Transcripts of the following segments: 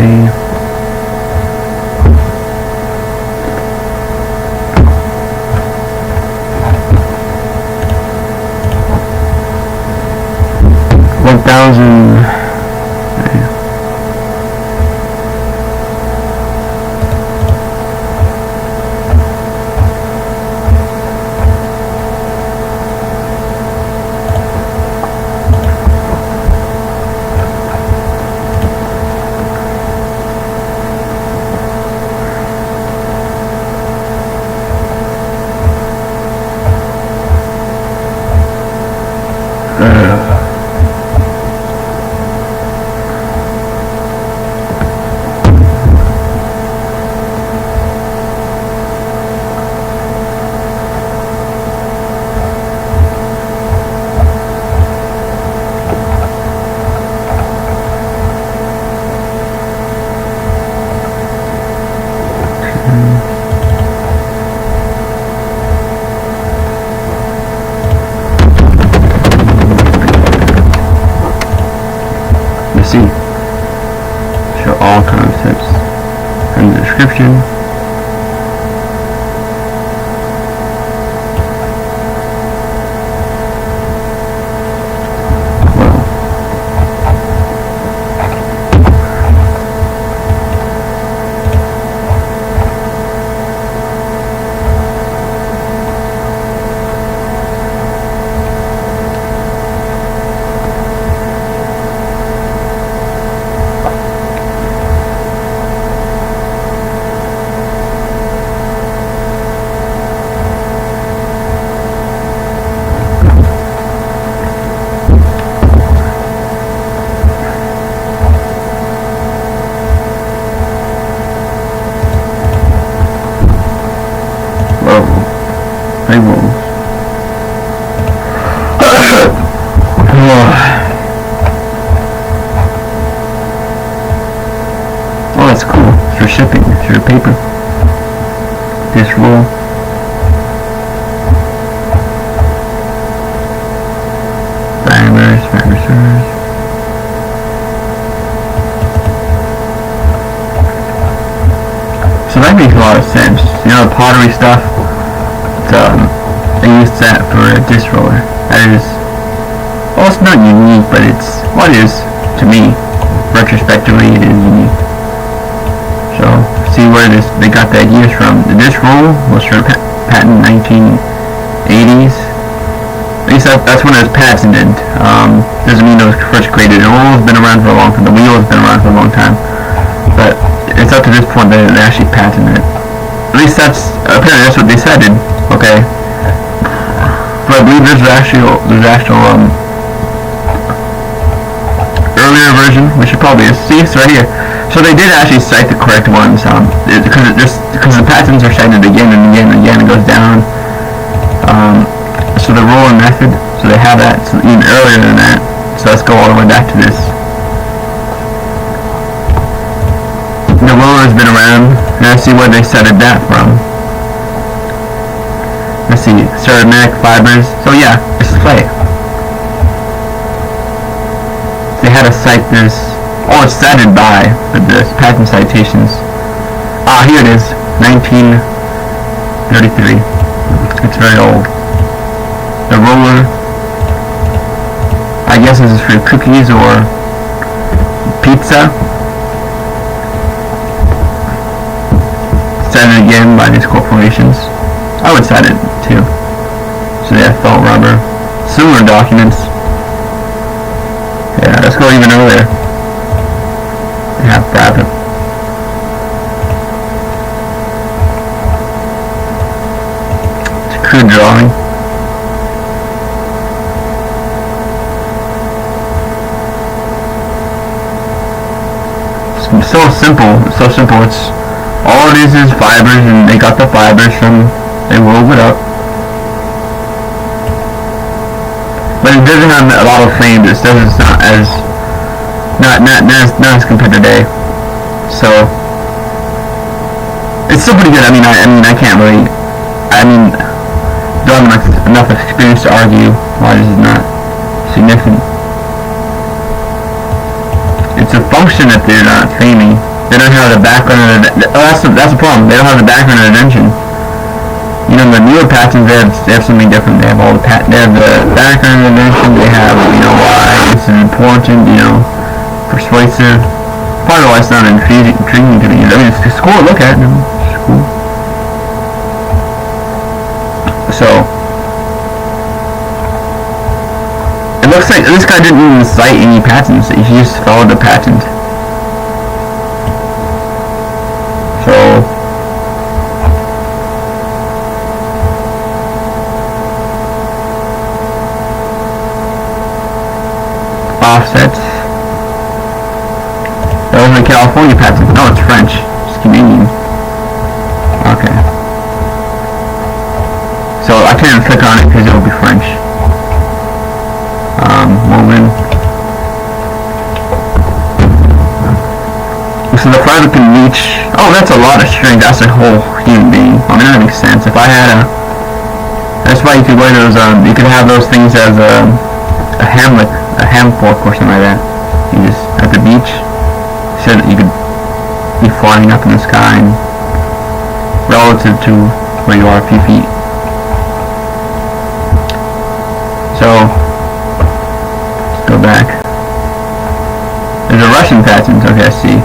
see. See, show all concepts and the description. Oh, that's cool. It's for shipping. It's for paper. This roll. Fibers. So that makes a lot of sense. You know, the pottery stuff. They use that for a disc roller. That is, well, it's not unique, but it's, well, it is to me. Retrospectively, it is unique. So, see where they got the ideas from. The disc roller was for patent 1980s. At least that's when it was patented. Doesn't mean it was first created. The roll has been around for a long time. The wheel has been around for a long time. But it's up to this point that they actually patented it. At least apparently that's what they said. Okay. But I believe there's actual earlier version, which should probably see it's right here. So they did actually cite the correct ones, because the patents are cited again and again and again. It goes down. So the roller method, so they have that even earlier than that. So let's go all the way back to this. The roller has been around, and let's see where they cited that from. Let's see, ceramic fibers. So yeah, it's clay. They had to cite this. Oh, it's cited by the patent citations. Ah, here it is, 1933. It's very old. The roller, I guess this is for cookies or pizza. Cited again by these corporations. I would cite it too. So they have felt rubber. Similar documents. Yeah, let's go even earlier. They have rabbit. It's a crude drawing. It's so simple. It's all it is fibers, and they got the fibers from. They wove it up. But it doesn't have a lot of fame. It's not as compared to today. So it's still pretty good. I mean I can't really. Don't have enough experience to argue why this is not significant. It's a function that they're not claiming. They don't have the background of that's the problem. They don't have the background of invention. You know, the newer patents, they have something different. They have all the they have the background of invention. They have, you know, why this is important. You know, persuasive. Part of why it's not intriguing to me. I mean, it's cool to look at. It's cool. So it looks like this guy didn't even cite any patents. He just followed the patent. So offsets. That wasn't a California patent. No, it's French. It's Canadian. Okay. So I can't click on it because it will be French. Moment. So the private can reach. Oh, that's a lot of strength. That's a whole human being. I mean, that makes sense. If I had a. That's why you could wear those. You could have those things as a hamlet, a ham fork or something like that. You just at the beach. So that you could be flying up in the sky and relative to where you are a few feet. So let's go back. There's a Russian patent. Okay, I see.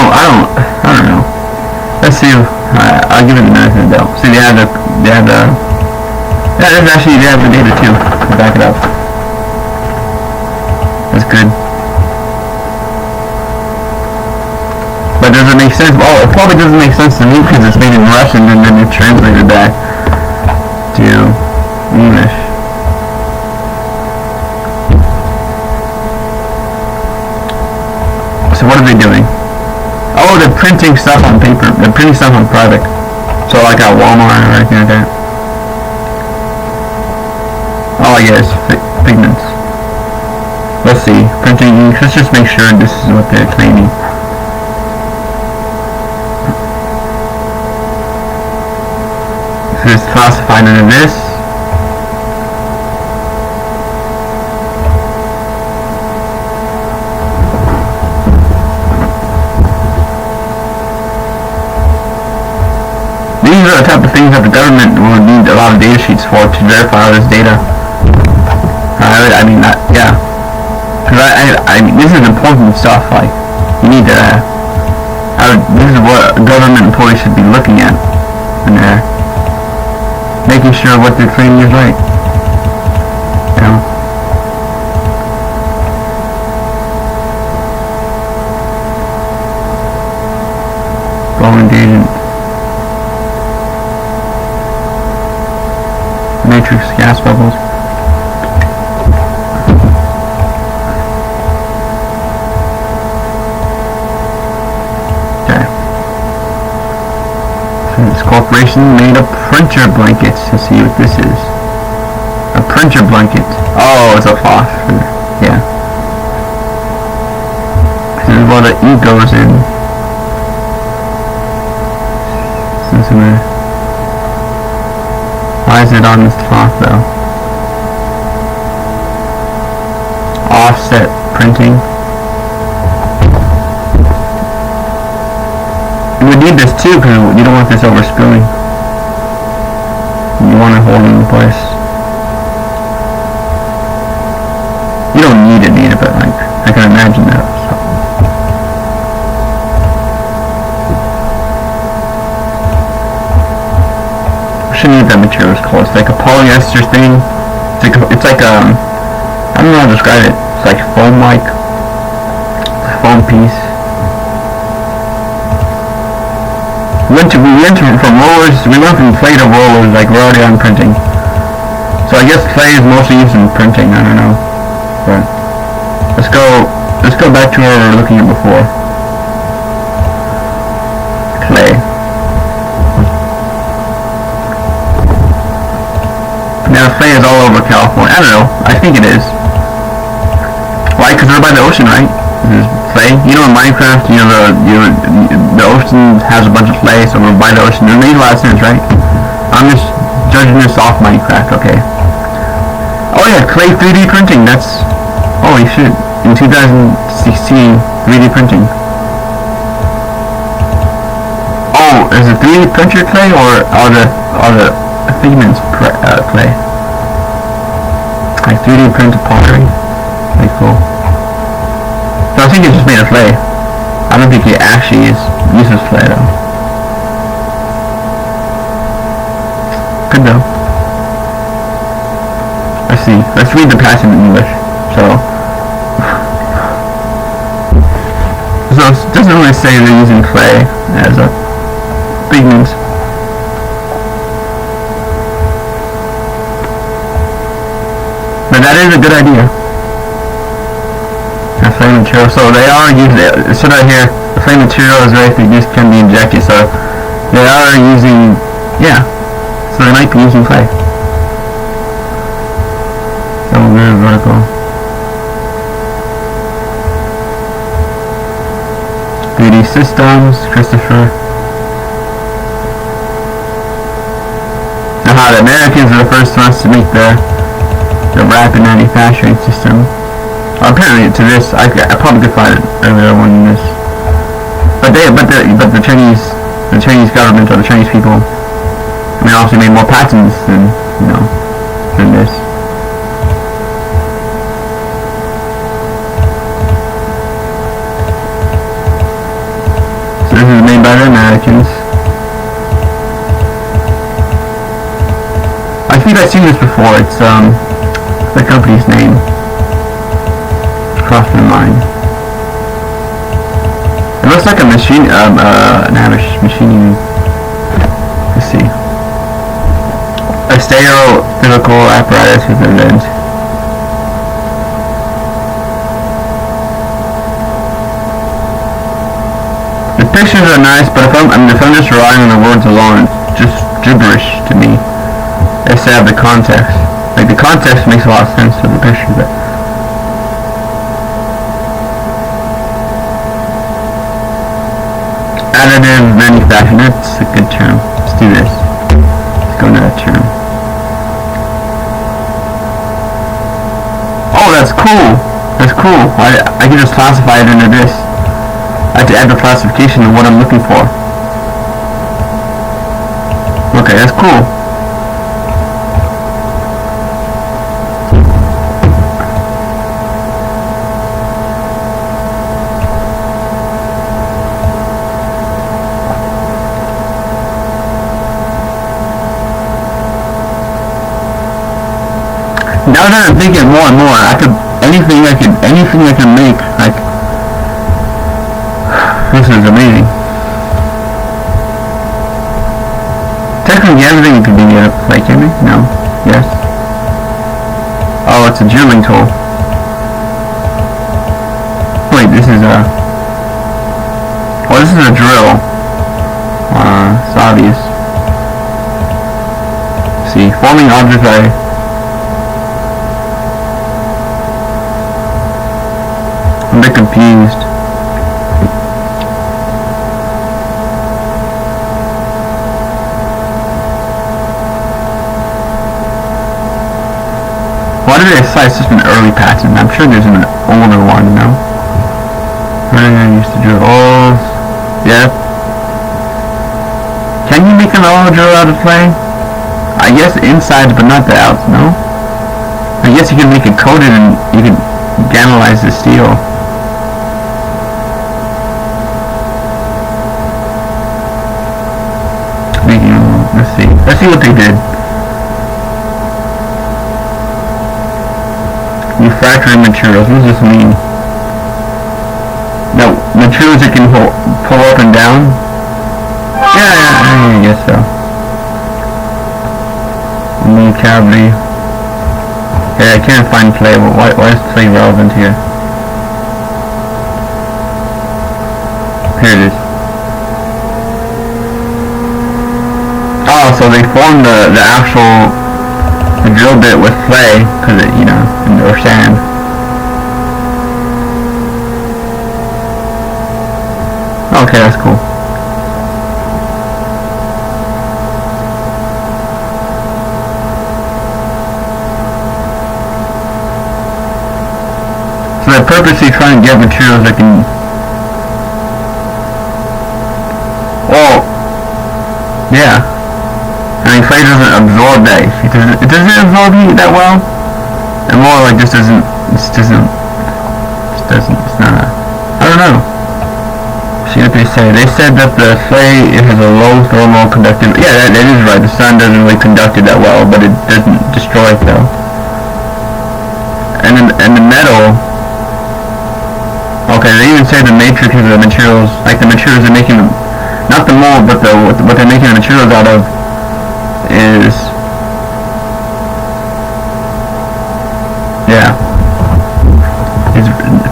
I don't know. Let's see. I'll give it a minute and doubt. See, they have the. Yeah, there's actually, they have the data too. To back it up. That's good. But does it make sense? Well, it probably doesn't make sense to me because it's made in Russian and then it's translated back to English. So what are they doing? Oh, they're printing stuff on paper. They're printing stuff on product. So like at Walmart or anything like that. Oh yes, pigments. Let's see. Printing ink. Let's just make sure this is what they're claiming. This is classified under this. These are the type of things that the government will need a lot of data sheets for to verify all this data. I mean, yeah. Because I mean, this is important stuff. Like, you need to. This is what government employees should be looking at when they're making sure what they're claiming is right. You know. Solvent agent. Matrix gas bubbles. Okay. So this corporation made a printer blankets. Let's see what this is. A printer blanket. Oh, it's a phosphor. Yeah. This is what the ink goes in. Why is it on this cloth though? Offset printing. We need this too because you don't want this over spilling. You want to hold it in place. You don't need it, but like I can imagine that. So. I shouldn't know what that material is called. It's like a polyester thing. It's like I don't know how to describe it. It's like foam-like. It's a foam piece. We went from rollers. We went from clay to rollers. Like we're already on printing. So I guess clay is mostly used in printing. I don't know. But let's go back to where we were looking at before. Clay. Now clay is all over California. I don't know. I think it is. Why? Because we're by the ocean, right? There's clay. You know in Minecraft, you know the ocean has a bunch of clay, so we're by the ocean. It makes a lot of sense, right? I'm just judging this off Minecraft, okay? Oh yeah, clay 3D printing. That's holy shit. in 2016, 3D printing. Oh, is it 3D printer clay or all the figments clay? Like 3D printed pottery. Pretty cool. So I think it's just made of clay. I don't think it actually uses clay though. Good though. Let's see. Let's read the patent in English. So it doesn't really say they're using clay as a pigment. But that is a good idea. A flame material. So they are using it. It said right here, the flame material is ready for use, can be injected. So they are using, yeah. So they might be using clay. Some weird vertical. 3D Systems, Christopher. Now the Americans are the first ones to make the rapid manufacturing system. Apparently to this, I probably could find an earlier one than this. But the Chinese government or the Chinese people, I mean, obviously made more patents than than this. So this is made by the Americans. I think I've seen this before. It's the company's name. Crossed my mind. It looks like a machine, machining. Let's see. A stereophysical apparatus with a lens. The pictures are nice, but if I'm just relying on the words alone, it's just gibberish to me. Instead of the context. Like the context makes a lot of sense to the picture, but additive manufacturing, that's a good term. Let's do this. Let's go into that term. Oh, that's cool. That's cool. I can just classify it into this. I have to add the classification of what I'm looking for. Okay, that's cool. Now that I'm thinking more and more, anything I can make, like, this is amazing. Technically everything could be made of clay, can it? No. Yes. Oh, it's a drilling tool. Wait, this is a... Oh, this is a drill. It's obvious. See, forming objects by... I'm a bit confused. Why did they say it's just an early patent? I'm sure there's an older one, no? I used to drill holes. Yeah. Can you make an oil drill out of clay? I guess inside, but not the outs, no? I guess you can make it coated and you can galvanize the steel. Let's see what they did. Refractory materials. What does this mean? No, materials that can pull up and down? Yeah, I guess so. New cavity. Yeah, I can't find clay. Why is clay relevant here? Here it is. Oh, so they formed the actual drill bit with clay, cause it, or sand. Okay, that's cool. So So they're purposely trying to get materials that can... Well, yeah. I mean, clay doesn't absorb that. It doesn't absorb heat that well. And more like it's not a... I don't know. See what they say. They said that the clay has a low thermal conductive... Yeah, that is right. The sun doesn't really conduct it that well, but it doesn't destroy it though. And the metal... Okay, they even say the matrix of the materials, like the materials they're making, not the mold, but what they're making the materials out of is... Yeah.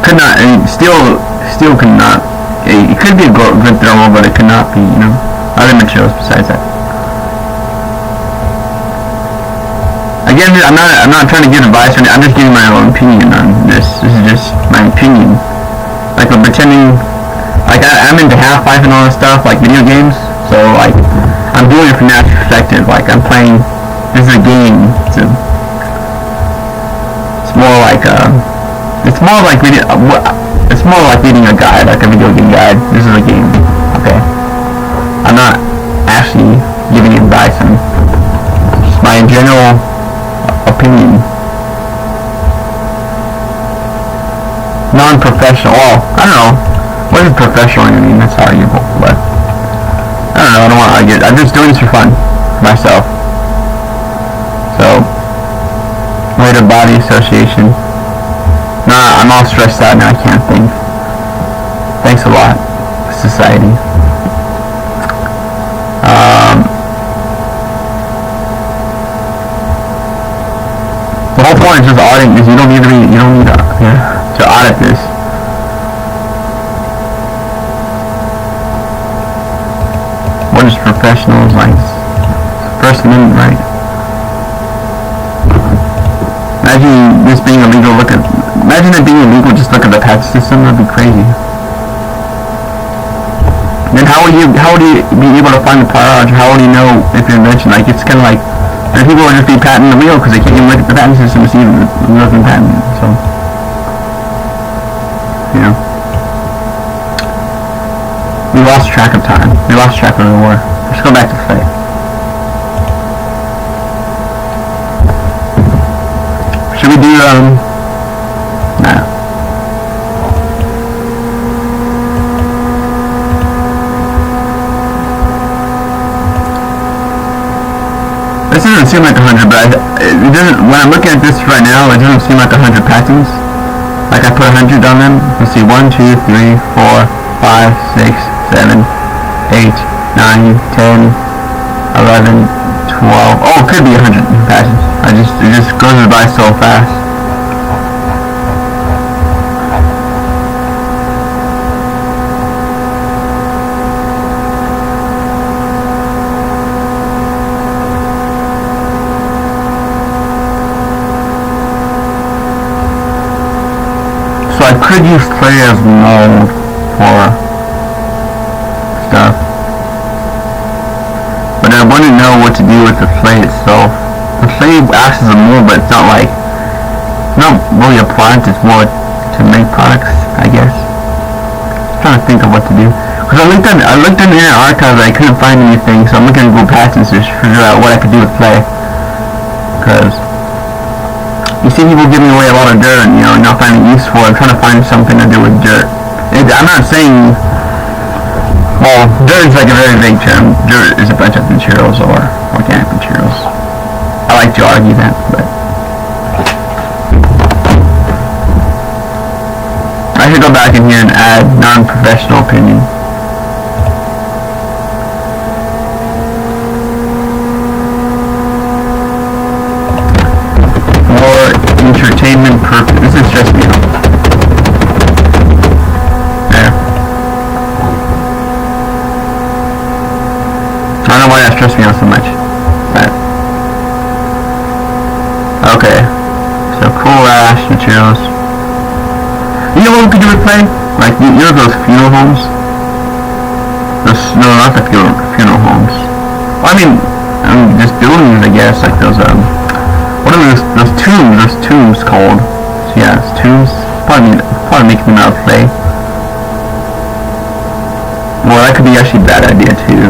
Could not... Steel could not... It could be a good thermal, but it could not be, other materials besides that. Again, I'm not trying to give advice or anything. I'm just giving my own opinion on this. This is just my opinion. Like, I'm pretending, like, I'm into half-life and all that stuff, like video games. So, like, I'm doing it from that perspective. Like, I'm playing, this is a game. It's more like reading a guide, like a video game guide. This is a game, okay? I'm not actually giving advice. I'm just my general opinion. Non-professional. Well, I don't know. What is professional? I mean, that's arguable, but I don't know. I don't want to argue. I'm just doing this for fun, for myself. So, Later Body Association. Nah, I'm all stressed out now. I can't think. Thanks a lot, society. The whole point is just auditing, is you don't need to audit this. What is professionals like? First Amendment right. Imagine this being illegal. Imagine it being illegal. Just look at the patent system. That'd be crazy. Then how would you be able to find the prior art? How would you know if your invention? Like, it's kind of like, and people would just be patenting the wheel because they can't even look at the patent system to see if it's been patented. So, we lost track of time. We lost track of the war. Let's go back to Faye. Should we do nah. This doesn't seem like 100, but it doesn't. When I'm looking at this right now, it doesn't seem like 100 patents. Like I put 100 on them. Let's see, 1, 2, 3, 4, 5, 6, 7, 8, 9, 10, 11, 12. Oh, it could be 100 patents. It just goes by so fast. I could use clay as mold for stuff, but I want to know what to do with the clay itself. The clay acts as a mold, but it's not really a product. It's more to make products, I guess. I'm trying to think of what to do, because I looked in the Internet Archive, I couldn't find anything, so I'm looking at Google Patents to figure out what I could do with clay. Because you see people giving away a lot of dirt, not finding use for it. I'm trying to find something to do with dirt. I'm not saying, well, dirt is like a very vague term. Dirt is a bunch of materials or organic materials. I like to argue that, but I should go back in here and add non-professional opinion. Entertainment purpose. This is stressing me out. There. I don't know why that stressed me out so much. But okay. So cool ash materials. You know what we could do with clay? Like those funeral homes? No, not the funeral homes. Well, I mean just buildings, I guess, like those what are those tombs? Those tombs called? So yeah, it's tombs. probably making them out of clay. Well, that could be actually a bad idea too.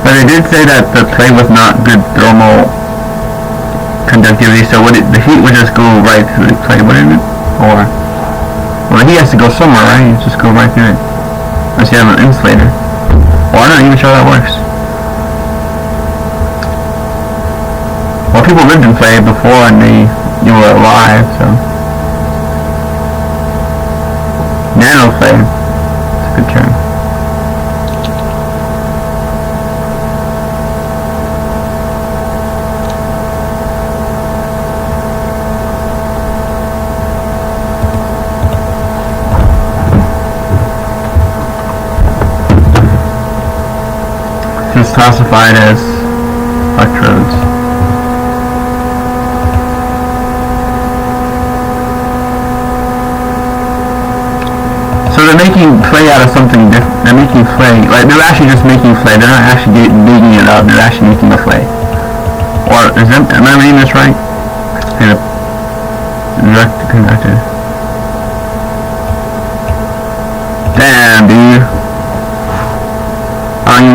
But they did say that the clay was not good thermal conductivity, so the heat would just go right through the clay, wouldn't it? Or, well, the heat has to go somewhere, right? It just go right through it. Unless you have an insulator. Well, I'm not even sure how that works. Well, people lived in clay before and they were alive, so. Nano clay. That's a good term. It's classified as electrodes. So they're making clay out of something different. They're making clay, like they're actually just making clay. They're not actually digging it up. They're actually making the clay. Or am I reading this right? Direct conductor.